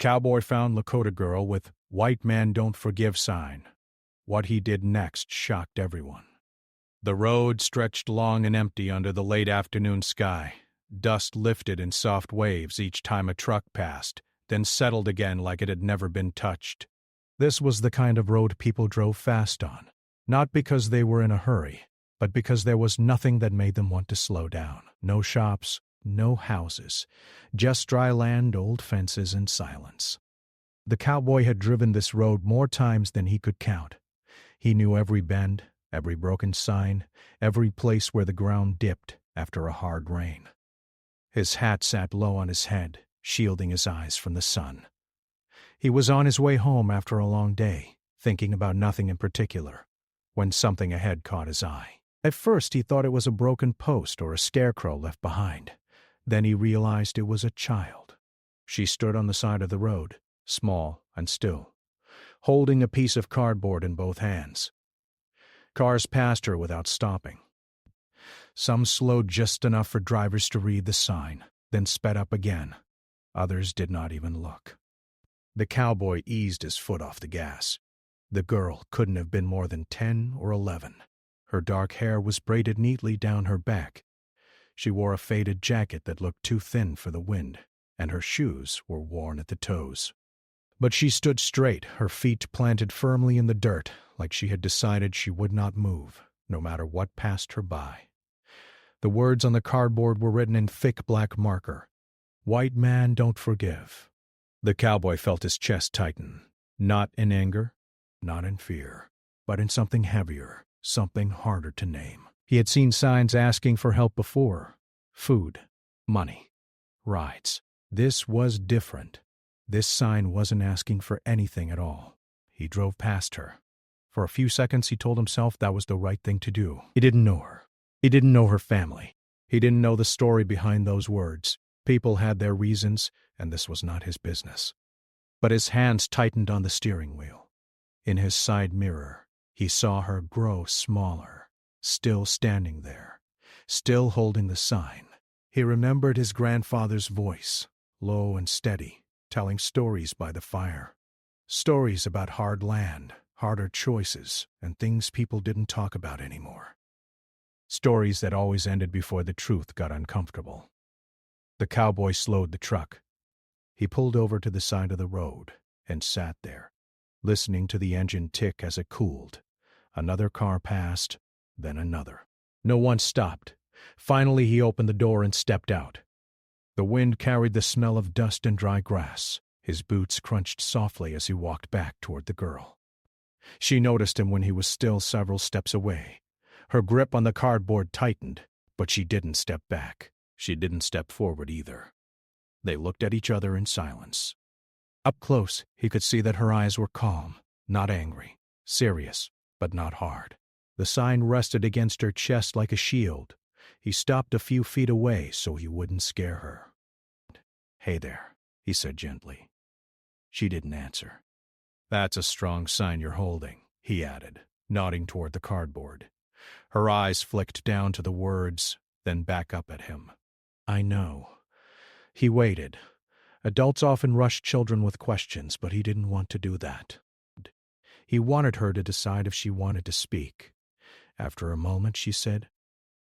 Cowboy found Lakota girl with "White man don't forgive" sign. What he did next shocked everyone. The road stretched long and empty under the late afternoon sky. Dust lifted in soft waves each time a truck passed, then settled again like it had never been touched. This was the kind of road people drove fast on, not because they were in a hurry, but because there was nothing that made them want to slow down. No shops, no houses, just dry land, old fences, and silence. The cowboy had driven this road more times than he could count. He knew every bend, every broken sign, every place where the ground dipped after a hard rain. His hat sat low on his head, shielding his eyes from the sun. He was on his way home after a long day, thinking about nothing in particular, when something ahead caught his eye. At first he thought it was a broken post or a scarecrow left behind. Then he realized it was a child. She stood on the side of the road, small and still, holding a piece of cardboard in both hands. Cars passed her without stopping. Some slowed just enough for drivers to read the sign, then sped up again. Others did not even look. The cowboy eased his foot off the gas. The girl couldn't have been more than 10 or 11. Her dark hair was braided neatly down her back. She wore a faded jacket that looked too thin for the wind, and her shoes were worn at the toes. But she stood straight, her feet planted firmly in the dirt, like she had decided she would not move, no matter what passed her by. The words on the cardboard were written in thick black marker. "White man don't forgive." The cowboy felt his chest tighten, not in anger, not in fear, but in something heavier, something harder to name. He had seen signs asking for help before. Food, money, rides. This was different. This sign wasn't asking for anything at all. He drove past her. For a few seconds he told himself that was the right thing to do. He didn't know her. He didn't know her family. He didn't know the story behind those words. People had their reasons, and this was not his business. But his hands tightened on the steering wheel. In his side mirror, he saw her grow smaller, still standing there, still holding the sign. He remembered his grandfather's voice, low and steady, telling stories by the fire. Stories about hard land, harder choices, and things people didn't talk about anymore. Stories that always ended before the truth got uncomfortable. The cowboy slowed the truck. He pulled over to the side of the road and sat there, listening to the engine tick as it cooled. Another car passed, then another. No one stopped. Finally he opened the door and stepped out. The wind carried the smell of dust and dry grass. His boots crunched softly as he walked back toward the girl. She noticed him when he was still several steps away. Her grip on the cardboard tightened, but she didn't step back. She didn't step forward either. They looked at each other in silence. Up close, he could see that her eyes were calm, not angry, serious, but not hard. The sign rested against her chest like a shield. He stopped a few feet away so he wouldn't scare her. "Hey there," he said gently. She didn't answer. "That's a strong sign you're holding," he added, nodding toward the cardboard. Her eyes flicked down to the words, then back up at him. "I know." He waited. Adults often rushed children with questions, but he didn't want to do that. He wanted her to decide if she wanted to speak. After a moment, she said,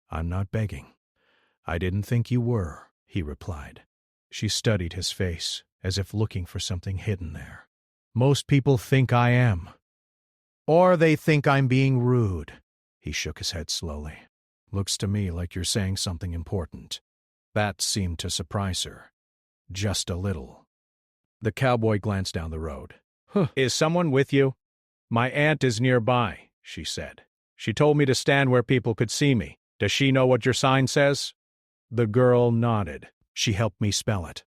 "I'm not begging." "I didn't think you were," he replied. She studied his face, as if looking for something hidden there. "Most people think I am. Or they think I'm being rude." He shook his head slowly. "Looks to me like you're saying something important." That seemed to surprise her. Just a little. The cowboy glanced down the road. "Is someone with you?" "My aunt is nearby," she said. "She told me to stand where people could see me. Does she know what your sign says?" The girl nodded. "She helped me spell it."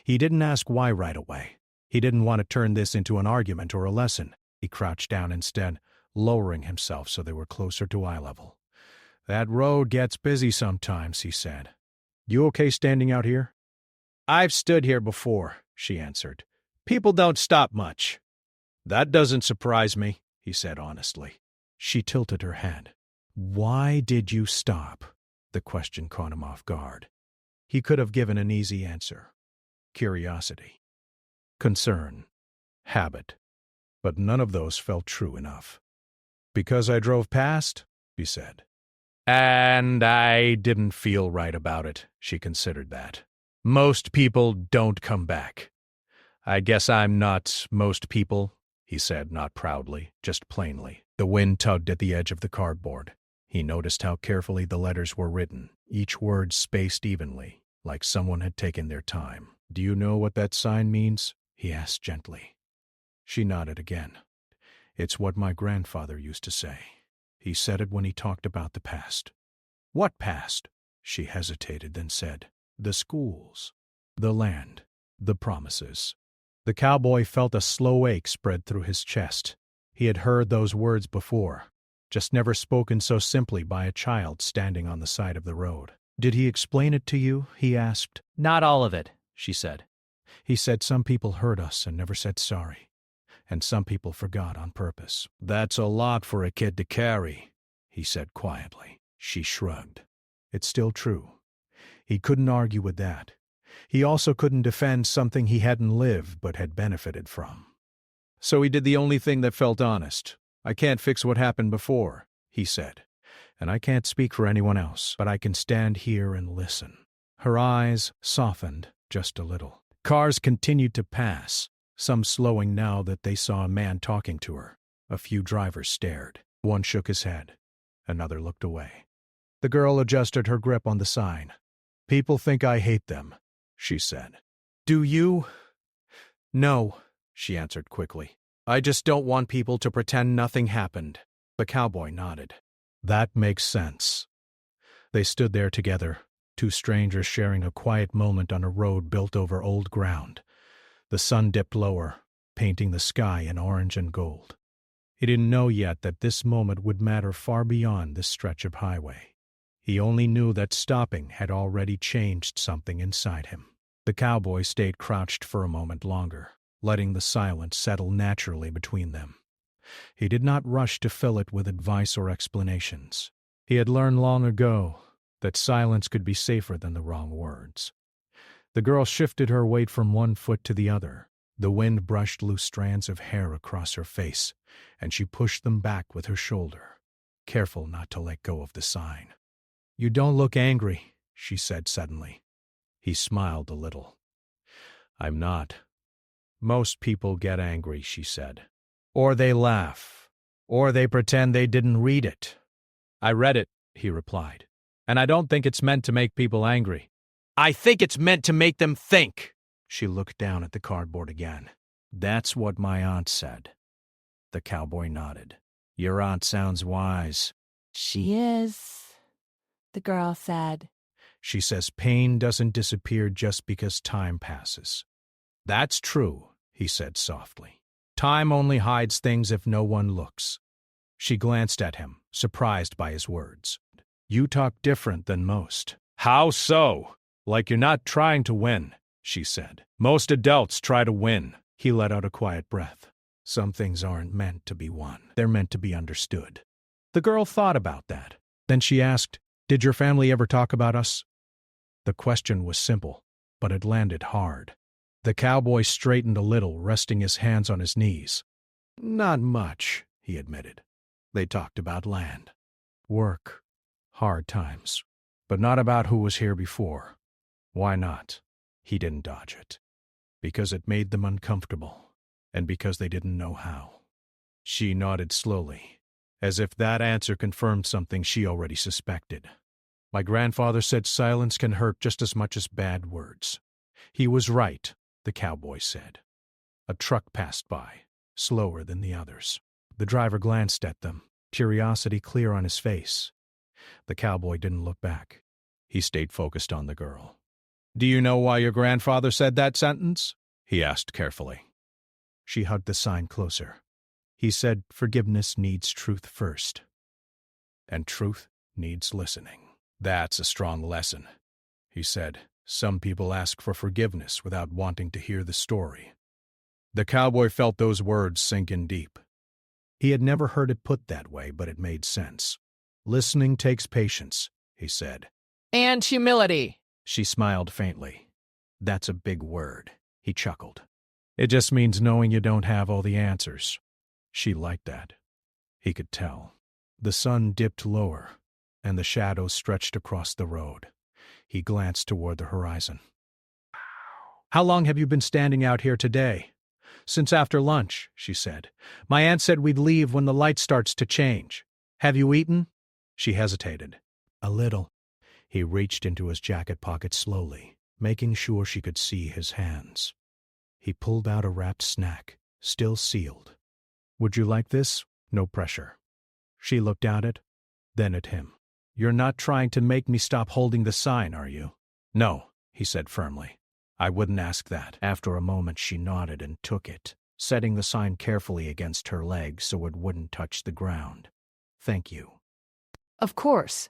He didn't ask why right away. He didn't want to turn this into an argument or a lesson. He crouched down instead, lowering himself so they were closer to eye level. "That road gets busy sometimes," he said. "You okay standing out here?" "I've stood here before," she answered. "People don't stop much." "That doesn't surprise me," he said honestly. She tilted her head. "Why did you stop?" The question caught him off guard. He could have given an easy answer. Curiosity. concern, habit. But none of those felt true enough. "Because I drove past?" he said. "And I didn't feel right about it," she considered that. "Most people don't come back. I guess I'm not most people," he said, not proudly, just plainly. The wind tugged at the edge of the cardboard. He noticed how carefully the letters were written, each word spaced evenly, like someone had taken their time. "Do you know what that sign means?" he asked gently. She nodded again. "It's what my grandfather used to say. He said it when he talked about the past." "What past?" She hesitated, then said, "The schools, the land, the promises." The cowboy felt a slow ache spread through his chest. He had heard those words before, just never spoken so simply by a child standing on the side of the road. "Did he explain it to you?" he asked. "Not all of it," she said. "He said some people hurt us and never said sorry, and some people forgot on purpose." "That's a lot for a kid to carry," he said quietly. She shrugged. It's still true. He couldn't argue with that. He also couldn't defend something he hadn't lived but had benefited from. "So he did the only thing that felt honest. I can't fix what happened before," he said. "And I can't speak for anyone else, but I can stand here and listen." Her eyes softened just a little. Cars continued to pass, some slowing now that they saw a man talking to her. A few drivers stared. One shook his head. Another looked away. The girl adjusted her grip on the sign. "People think I hate them," she said. "Do you?" "No," she answered quickly. "I just don't want people to pretend nothing happened." The cowboy nodded. "That makes sense." They stood there together, two strangers sharing a quiet moment on a road built over old ground. The sun dipped lower, painting the sky in orange and gold. He didn't know yet that this moment would matter far beyond this stretch of highway. He only knew that stopping had already changed something inside him. The cowboy stayed crouched for a moment longer, letting the silence settle naturally between them. He did not rush to fill it with advice or explanations. He had learned long ago that silence could be safer than the wrong words. The girl shifted her weight from one foot to the other. The wind brushed loose strands of hair across her face, and she pushed them back with her shoulder, careful not to let go of the sign. "You don't look angry," she said suddenly. He smiled a little. "I'm not. Most people get angry," she said. "Or they laugh. Or they pretend they didn't read it." "I read it," he replied. "And I don't think it's meant to make people angry. I think it's meant to make them think." She looked down at the cardboard again. "That's what my aunt said." The cowboy nodded. "Your aunt sounds wise." "She is," the girl said. "She says pain doesn't disappear just because time passes." "That's true," he said softly. "Time only hides things if no one looks." She glanced at him, surprised by his words. "You talk different than most." "How so?" "Like you're not trying to win," she said. "Most adults try to win." He let out a quiet breath. "Some things aren't meant to be won. They're meant to be understood." The girl thought about that. Then she asked, "Did your family ever talk about us?" The question was simple, but it landed hard. The cowboy straightened a little, resting his hands on his knees. "Not much," he admitted. "They talked about land, work, hard times, but not about who was here before." "Why not?" He didn't dodge it. "Because it made them uncomfortable, and because they didn't know how." She nodded slowly, as if that answer confirmed something she already suspected. "My grandfather said silence can hurt just as much as bad words." "He was right," the cowboy said. A truck passed by, slower than the others. The driver glanced at them, curiosity clear on his face. The cowboy didn't look back. He stayed focused on the girl. "Do you know why your grandfather said that sentence?" he asked carefully. She hugged the sign closer. "He said forgiveness needs truth first, and truth needs listening." "That's a strong lesson," he said. "Some people ask for forgiveness without wanting to hear the story." The cowboy felt those words sink in deep. He had never heard it put that way, but it made sense. "Listening takes patience," he said. "And humility." She smiled faintly. "That's a big word," he chuckled. It just means knowing you don't have all the answers. She liked that. He could tell. The sun dipped lower, and the shadows stretched across the road. He glanced toward the horizon. How long have you been standing out here today? Since after lunch, she said. My aunt said we'd leave when the light starts to change. Have you eaten? She hesitated. A little. He reached into his jacket pocket slowly, making sure she could see his hands. He pulled out a wrapped snack, still sealed. Would you like this? No pressure. She looked at it, then at him. You're not trying to make me stop holding the sign, are you? No, he said firmly. I wouldn't ask that. After a moment she nodded and took it, setting the sign carefully against her leg so it wouldn't touch the ground. Thank you. Of course.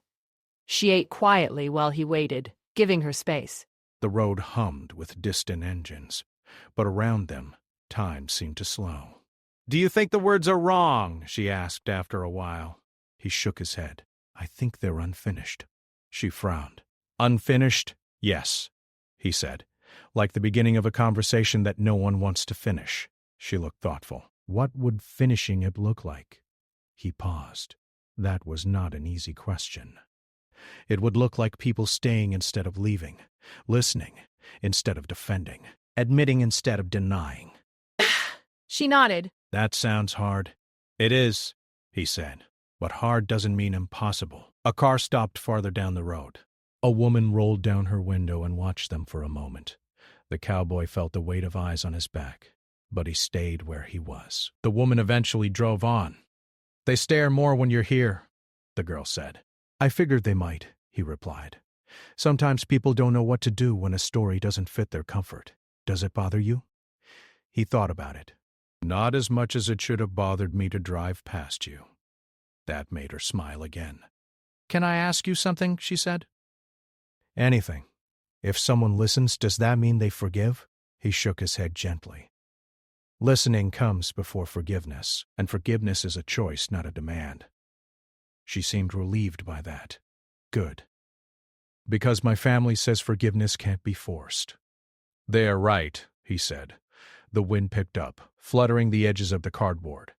She ate quietly while he waited, giving her space. The road hummed with distant engines, but around them, time seemed to slow. Do you think the words are wrong? She asked after a while. He shook his head. I think they're unfinished. She frowned. Unfinished? Yes, he said, like the beginning of a conversation that no one wants to finish. She looked thoughtful. What would finishing it look like? He paused. That was not an easy question. It would look like people staying instead of leaving, listening instead of defending, admitting instead of denying. She nodded. That sounds hard. It is, he said, but hard doesn't mean impossible. A car stopped farther down the road. A woman rolled down her window and watched them for a moment. The cowboy felt the weight of eyes on his back, but he stayed where he was. The woman eventually drove on. They stare more when you're here, the girl said. I figured they might, he replied. Sometimes people don't know what to do when a story doesn't fit their comfort. Does it bother you? He thought about it. Not as much as it should have bothered me to drive past you. That made her smile again. Can I ask you something? She said. Anything. If someone listens, does that mean they forgive? He shook his head gently. Listening comes before forgiveness, and forgiveness is a choice, not a demand. She seemed relieved by that. Good. Because my family says forgiveness can't be forced. They are right, he said. The wind picked up, fluttering the edges of the cardboard.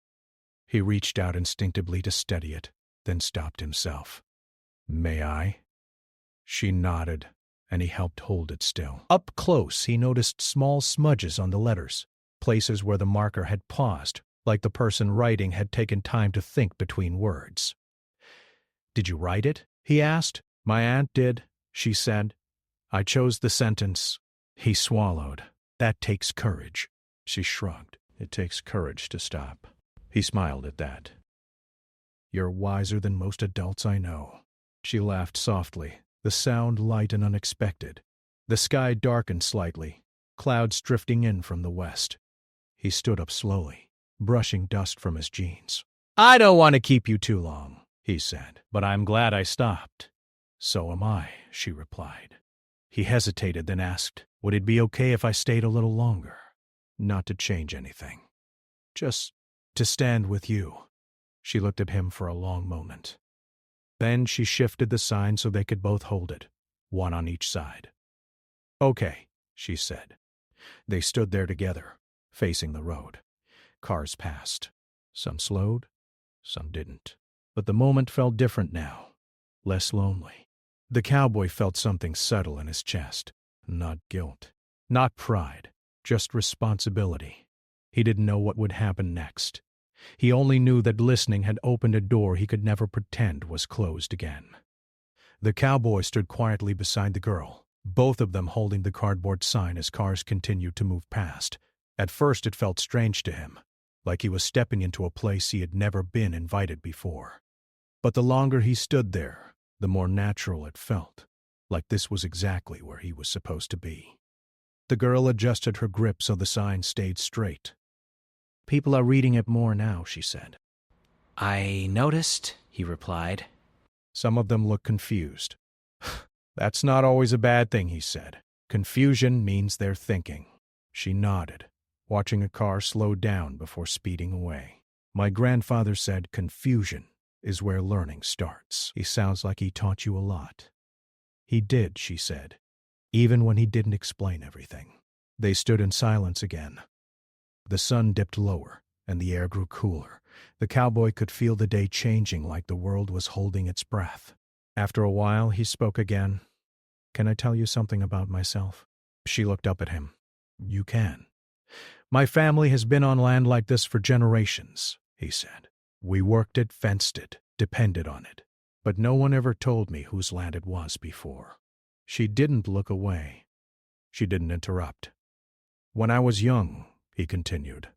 He reached out instinctively to steady it, then stopped himself. May I? She nodded, and he helped hold it still. Up close, he noticed small smudges on the letters, places where the marker had paused, like the person writing had taken time to think between words. Did you write it? He asked. My aunt did, she said. I chose the sentence. He swallowed. That takes courage. She shrugged. It takes courage to stop. He smiled at that. You're wiser than most adults I know. She laughed softly, the sound light and unexpected. The sky darkened slightly, clouds drifting in from the west. He stood up slowly, brushing dust from his jeans. I don't want to keep you too long, he said, but I'm glad I stopped. So am I, she replied. He hesitated, then asked, would it be okay if I stayed a little longer? Not to change anything. Just to stand with you. She looked at him for a long moment. Then she shifted the sign so they could both hold it, one on each side. Okay, she said. They stood there together, facing the road. Cars passed. Some slowed, some didn't. But the moment felt different now, less lonely. The cowboy felt something settle in his chest. Not guilt, not pride, just responsibility. He didn't know what would happen next. He only knew that listening had opened a door he could never pretend was closed again. The cowboy stood quietly beside the girl, both of them holding the cardboard sign as cars continued to move past. At first it felt strange to him, like he was stepping into a place he had never been invited before. But the longer he stood there, the more natural it felt, like this was exactly where he was supposed to be. The girl adjusted her grip so the sign stayed straight. People are reading it more now, she said. I noticed, he replied. Some of them looked confused. That's not always a bad thing, he said. Confusion means they're thinking. She nodded, watching a car slow down before speeding away. My grandfather said confusion is where learning starts. He sounds like he taught you a lot. He did, she said, even when he didn't explain everything. They stood in silence again, The sun dipped lower, and the air grew cooler. The cowboy could feel the day changing like the world was holding its breath. After a while, he spoke again. "Can I tell you something about myself?" She looked up at him. "You can." "My family has been on land like this for generations," he said. "We worked it, fenced it, depended on it. But no one ever told me whose land it was before." She didn't look away. She didn't interrupt. "When I was young," he continued,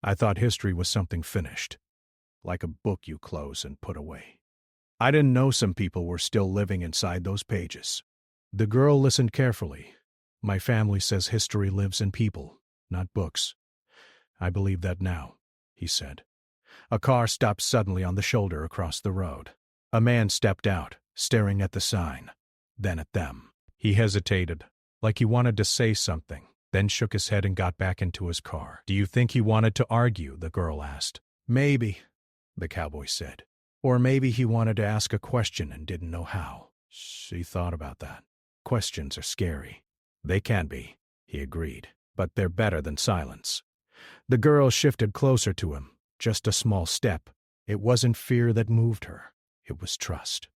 "I thought history was something finished, like a book you close and put away. I didn't know some people were still living inside those pages." The girl listened carefully. "My family says history lives in people, not books. I believe that now," he said. A car stopped suddenly on the shoulder across the road. A man stepped out, staring at the sign, then at them. He hesitated, like he wanted to say something, then shook his head and got back into his car. "Do you think he wanted to argue?" the girl asked. "Maybe," the cowboy said. "Or maybe he wanted to ask a question and didn't know how." She thought about that. Questions are scary. "They can be," he agreed, "but they're better than silence." The girl shifted closer to him, just a small step. It wasn't fear that moved her. It was trust.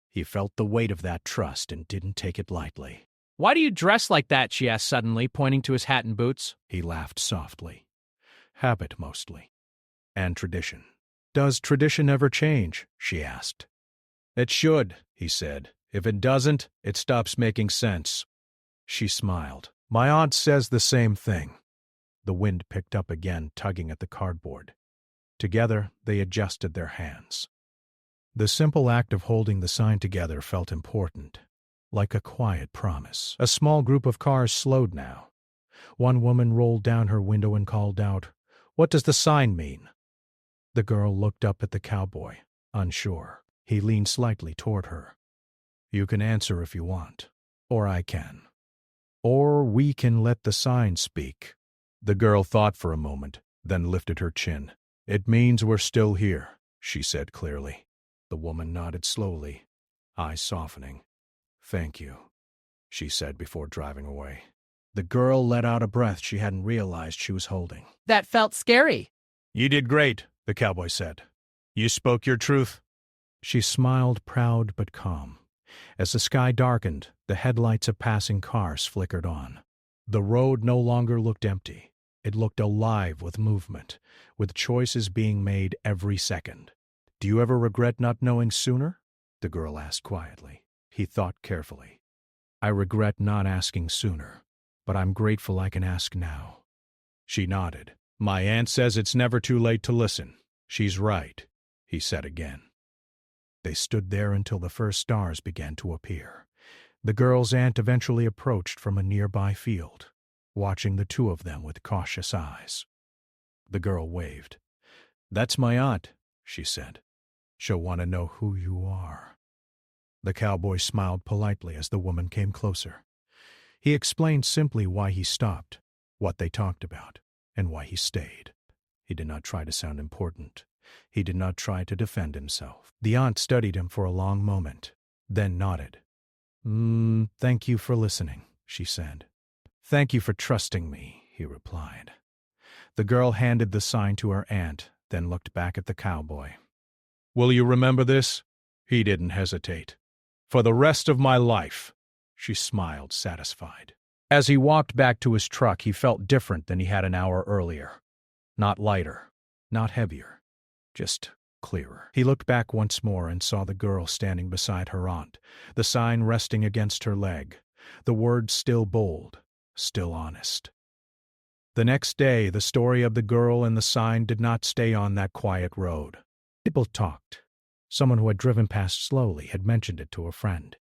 He felt the weight of that trust and didn't take it lightly. "Why do you dress like that?" she asked suddenly, pointing to his hat and boots. He laughed softly. "Habit, mostly. And tradition." "Does tradition ever change?" she asked. "It should," he said. "If it doesn't, it stops making sense." She smiled. "My aunt says the same thing." The wind picked up again, tugging at the cardboard. Together, they adjusted their hands. The simple act of holding the sign together felt important, like a quiet promise. A small group of cars slowed now. One woman rolled down her window and called out, "What does the sign mean?" The girl looked up at the cowboy, unsure. He leaned slightly toward her. "You can answer if you want, or I can. Or we can let the sign speak." The girl thought for a moment, then lifted her chin. "It means we're still here," she said clearly. The woman nodded slowly, eyes softening. "Thank you," she said before driving away. The girl let out a breath she hadn't realized she was holding. That felt scary. "You did great," the cowboy said. "You spoke your truth." She smiled, proud but calm. As the sky darkened, the headlights of passing cars flickered on. The road no longer looked empty. It looked alive with movement, with choices being made every second. "Do you ever regret not knowing sooner?" the girl asked quietly. He thought carefully. "I regret not asking sooner, but I'm grateful I can ask now." She nodded. "My aunt says it's never too late to listen. She's right," he said again. They stood there until the first stars began to appear. The girl's aunt eventually approached from a nearby field, watching the two of them with cautious eyes. The girl waved. "That's my aunt," she said. "She'll want to know who you are." The cowboy smiled politely as the woman came closer. He explained simply why he stopped, what they talked about, and why he stayed. He did not try to sound important. He did not try to defend himself. The aunt studied him for a long moment, then nodded. Thank you for listening," she said. "Thank you for trusting me," he replied. The girl handed the sign to her aunt, then looked back at the cowboy. "Will you remember this?" He didn't hesitate. "For the rest of my life." She smiled, satisfied. As he walked back to his truck, he felt different than he had an hour earlier. Not lighter, not heavier, just clearer. He looked back once more and saw the girl standing beside her aunt, the sign resting against her leg, the words still bold, still honest. The next day, the story of the girl and the sign did not stay on that quiet road. People talked. Someone who had driven past slowly had mentioned it to a friend.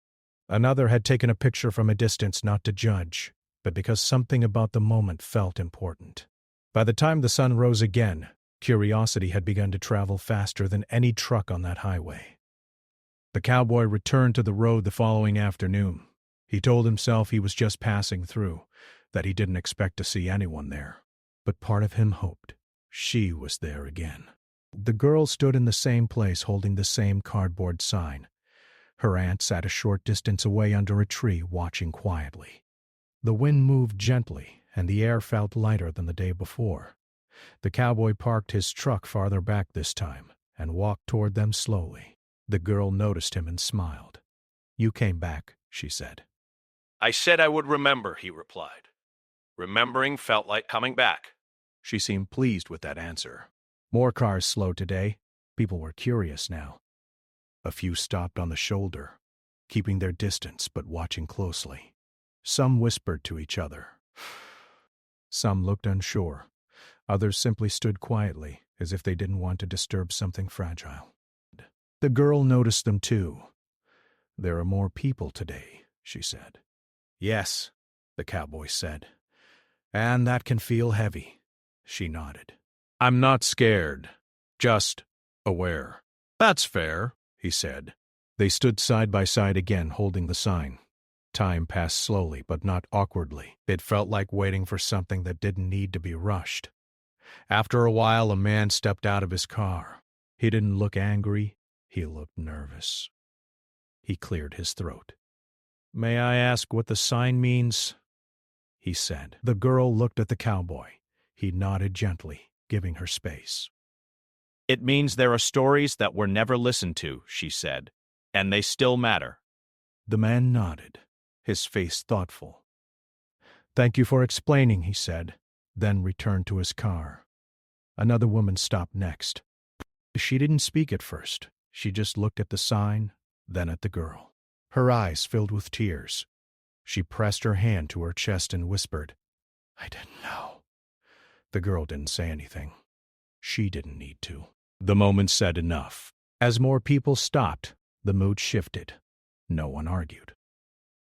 Another had taken a picture from a distance not to judge, but because something about the moment felt important. By the time the sun rose again, curiosity had begun to travel faster than any truck on that highway. The cowboy returned to the road the following afternoon. He told himself he was just passing through, that he didn't expect to see anyone there. But part of him hoped she was there again. The girl stood in the same place holding the same cardboard sign. Her aunt sat a short distance away under a tree, watching quietly. The wind moved gently, and the air felt lighter than the day before. The cowboy parked his truck farther back this time and walked toward them slowly. The girl noticed him and smiled. "You came back," she said. "I said I would remember," he replied. Remembering felt like coming back. She seemed pleased with that answer. More cars slowed today. People were curious now. A few stopped on the shoulder, keeping their distance but watching closely. Some whispered to each other. Some looked unsure. Others simply stood quietly, as if they didn't want to disturb something fragile. The girl noticed them too. "There are more people today," she said. "Yes," the cowboy said. "And that can feel heavy." She nodded. "I'm not scared, just aware." "That's fair," he said. They stood side by side again, holding the sign. Time passed slowly, but not awkwardly. It felt like waiting for something that didn't need to be rushed. After a while, a man stepped out of his car. He didn't look angry. He looked nervous. He cleared his throat. "May I ask what the sign means?" he said. The girl looked at the cowboy. He nodded gently, giving her space. "It means there are stories that were never listened to," she said, "and they still matter." The man nodded, his face thoughtful. "Thank you for explaining," he said, then returned to his car. Another woman stopped next. She didn't speak at first. She just looked at the sign, then at the girl. Her eyes filled with tears. She pressed her hand to her chest and whispered, "I didn't know." The girl didn't say anything. She didn't need to. The moment said enough. As more people stopped, the mood shifted. No one argued.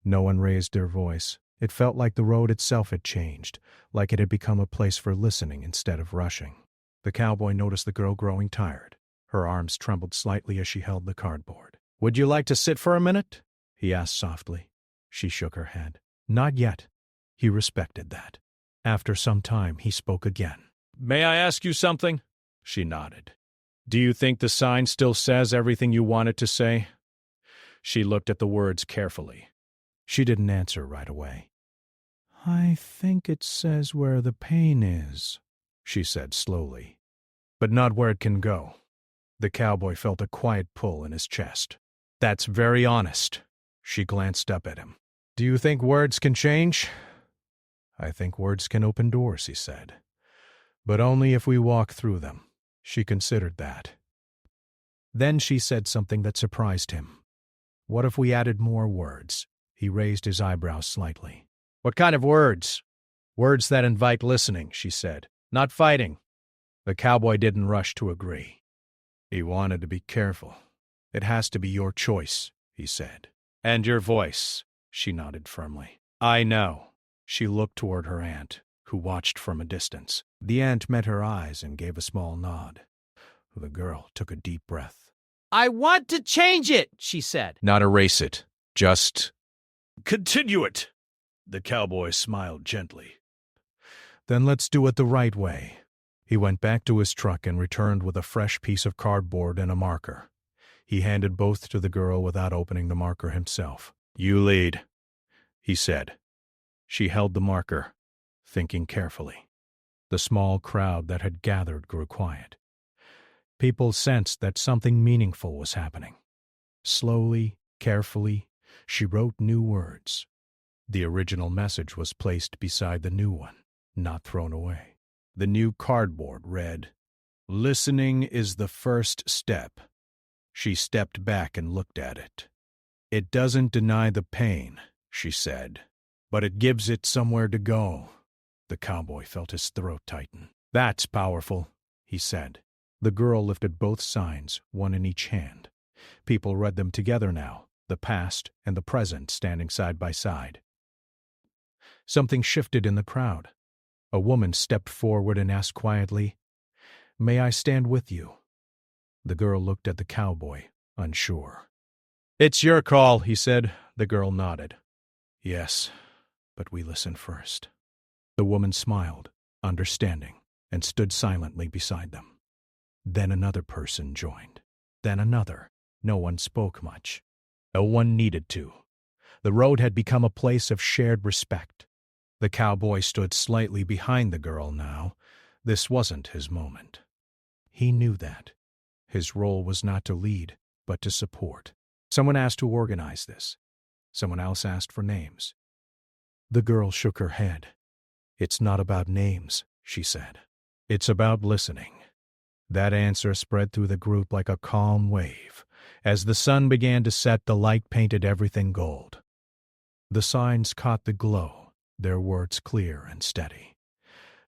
No one raised their voice. It felt like the road itself had changed, like it had become a place for listening instead of rushing. The cowboy noticed the girl growing tired. Her arms trembled slightly as she held the cardboard. "Would you like to sit for a minute?" he asked softly. She shook her head. "Not yet." He respected that. After some time, he spoke again. "May I ask you something?" She nodded. "Do you think the sign still says everything you want it to say?" She looked at the words carefully. She didn't answer right away. "I think it says where the pain is," she said slowly. "But not where it can go." The cowboy felt a quiet pull in his chest. "That's very honest." She glanced up at him. "Do you think words can change?" "I think words can open doors," he said. "But only if we walk through them." She considered that. Then she said something that surprised him. "What if we added more words?" He raised his eyebrows slightly. "What kind of words?" "Words that invite listening," she said. "Not fighting." The cowboy didn't rush to agree. He wanted to be careful. "It has to be your choice," he said. "And your voice," she nodded firmly. "I know." She looked toward her aunt, who watched from a distance. The aunt met her eyes and gave a small nod. The girl took a deep breath. "I want to change it," she said. "Not erase it. Just continue it." The cowboy smiled gently. "Then let's do it the right way." He went back to his truck and returned with a fresh piece of cardboard and a marker. He handed both to the girl without opening the marker himself. "You lead," he said. She held the marker, thinking carefully. The small crowd that had gathered grew quiet. People sensed that something meaningful was happening. Slowly, carefully, she wrote new words. The original message was placed beside the new one, not thrown away. The new cardboard read, "Listening is the first step." She stepped back and looked at it. "It doesn't deny the pain," she said, "but it gives it somewhere to go." The cowboy felt his throat tighten. "That's powerful," he said. The girl lifted both signs, one in each hand. People read them together now, the past and the present standing side by side. Something shifted in the crowd. A woman stepped forward and asked quietly, "May I stand with you?" The girl looked at the cowboy, unsure. "It's your call," he said. The girl nodded. "Yes, but we listen first." The woman smiled, understanding, and stood silently beside them. Then another person joined. Then another. No one spoke much. No one needed to. The road had become a place of shared respect. The cowboy stood slightly behind the girl now, This wasn't his moment. He knew that. His role was not to lead, but to support. Someone asked to organize this. Someone else asked for names. The girl shook her head. "It's not about names," she said. "It's about listening." That answer spread through the group like a calm wave. As the sun began to set, the light painted everything gold. The signs caught the glow, their words clear and steady.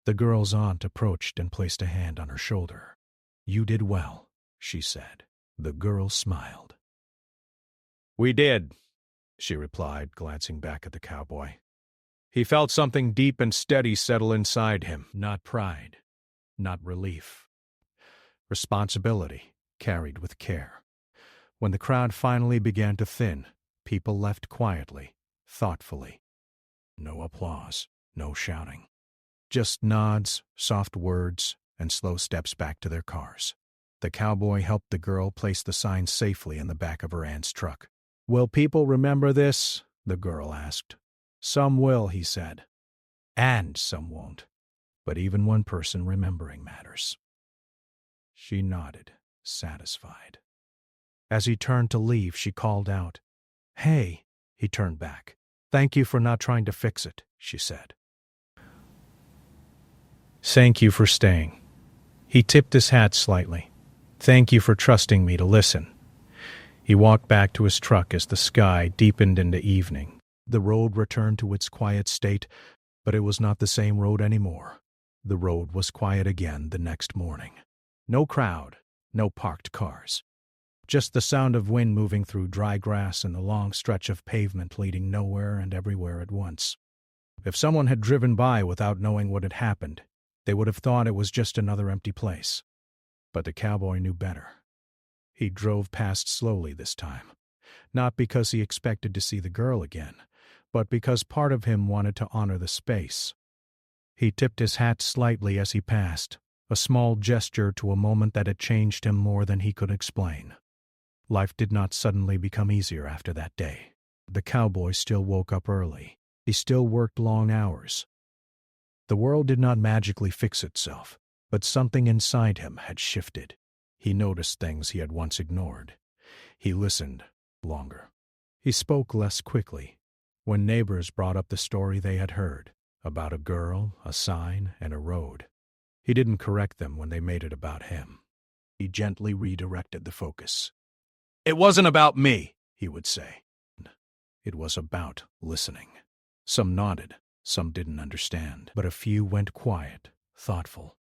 The girl's aunt approached and placed a hand on her shoulder. "You did well," she said. The girl smiled. "We did," she replied, glancing back at the cowboy. He felt something deep and steady settle inside him, not pride, not relief. Responsibility, carried with care. When the crowd finally began to thin, people left quietly, thoughtfully. No applause, no shouting. Just nods, soft words, and slow steps back to their cars. The cowboy helped the girl place the sign safely in the back of her aunt's truck. "Will people remember this?" the girl asked. "Some will," he said. "And some won't. But even one person remembering matters." She nodded, satisfied. As he turned to leave, she called out, "Hey!" He turned back. "Thank you for not trying to fix it," she said. "Thank you for staying." He tipped his hat slightly. "Thank you for trusting me to listen." He walked back to his truck as the sky deepened into evening. The road returned to its quiet state, but it was not the same road anymore. The road was quiet again the next morning. No crowd, no parked cars. Just the sound of wind moving through dry grass and the long stretch of pavement leading nowhere and everywhere at once. If someone had driven by without knowing what had happened, they would have thought it was just another empty place. But the cowboy knew better. He drove past slowly this time, not because he expected to see the girl again, but because part of him wanted to honor the space. He tipped his hat slightly as he passed, a small gesture to a moment that had changed him more than he could explain. Life did not suddenly become easier after that day. The cowboy still woke up early. He still worked long hours. The world did not magically fix itself, but something inside him had shifted. He noticed things he had once ignored. He listened longer. He spoke less quickly. When neighbors brought up the story they had heard, about a girl, a sign, and a road, he didn't correct them when they made it about him. He gently redirected the focus. "It wasn't about me," he would say. It was about listening. Some nodded, some didn't understand, but a few went quiet, thoughtful.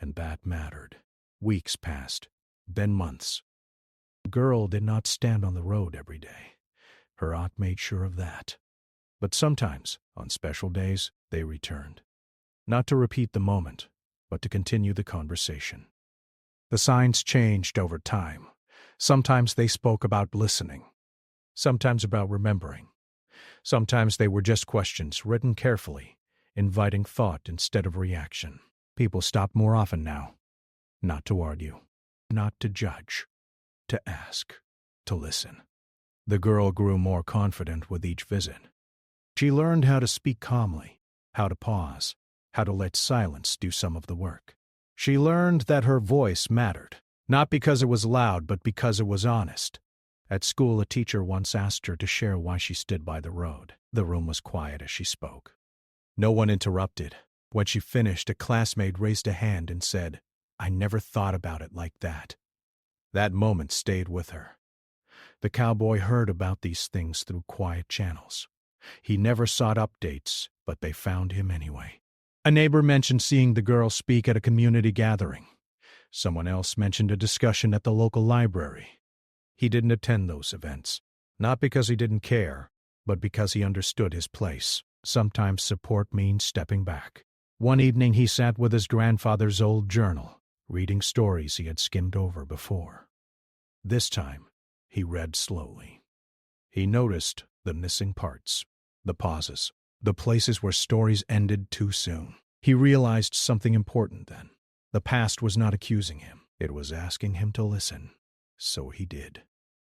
And that mattered. Weeks passed, then months. The girl did not stand on the road every day. Her aunt made sure of that. But sometimes, on special days, they returned. Not to repeat the moment, but to continue the conversation. The signs changed over time. Sometimes they spoke about listening. Sometimes about remembering. Sometimes they were just questions written carefully, inviting thought instead of reaction. People stopped more often now. Not to argue, not to judge, to ask, to listen. The girl grew more confident with each visit. She learned how to speak calmly, how to pause, how to let silence do some of the work. She learned that her voice mattered, not because it was loud, but because it was honest. At school, a teacher once asked her to share why she stood by the road. The room was quiet as she spoke. No one interrupted. When she finished, a classmate raised a hand and said, "I never thought about it like that." That moment stayed with her. The cowboy heard about these things through quiet channels. He never sought updates, but they found him anyway. A neighbor mentioned seeing the girl speak at a community gathering. Someone else mentioned a discussion at the local library. He didn't attend those events, not because he didn't care, but because he understood his place. Sometimes support means stepping back. One evening he sat with his grandfather's old journal, reading stories he had skimmed over before. This time, he read slowly. He noticed the missing parts, the pauses, the places where stories ended too soon. He realized something important then. The past was not accusing him. It was asking him to listen. So he did.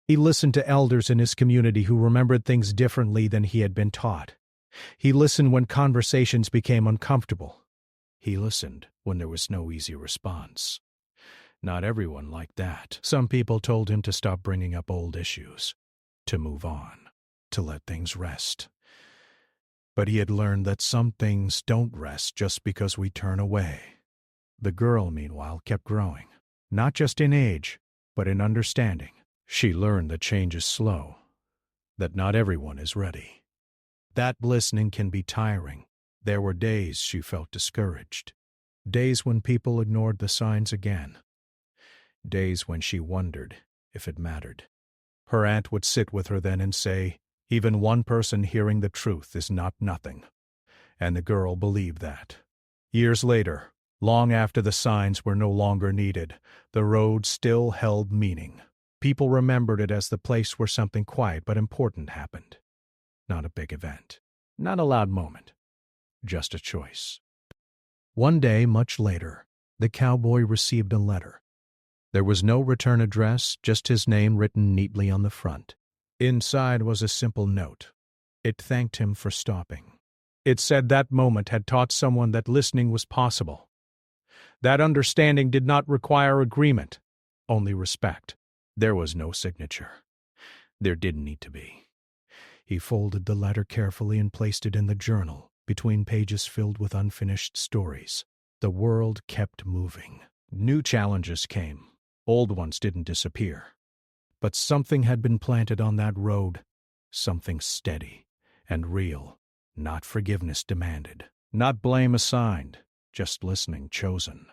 He listened to elders in his community who remembered things differently than he had been taught. He listened when conversations became uncomfortable. He listened when there was no easy response. Not everyone liked that. Some people told him to stop bringing up old issues, to move on, to let things rest. But he had learned that some things don't rest just because we turn away. The girl, meanwhile, kept growing, not just in age, but in understanding. She learned that change is slow, that not everyone is ready. That listening can be tiring. There were days she felt discouraged, days when people ignored the signs again, days when she wondered if it mattered. Her aunt would sit with her then and say, "Even one person hearing the truth is not nothing." And the girl believed that. Years later, long after the signs were no longer needed, the road still held meaning. People remembered it as the place where something quiet but important happened. Not a big event, not a loud moment, just a choice. One day, much later, the cowboy received a letter. There was no return address, just his name written neatly on the front. Inside was a simple note. It thanked him for stopping. It said that moment had taught someone that listening was possible. That understanding did not require agreement, only respect. There was no signature. There didn't need to be. He folded the letter carefully and placed it in the journal, between pages filled with unfinished stories. The world kept moving. New challenges came. Old ones didn't disappear. But something had been planted on that road, something steady and real, not forgiveness demanded, not blame assigned, just listening chosen.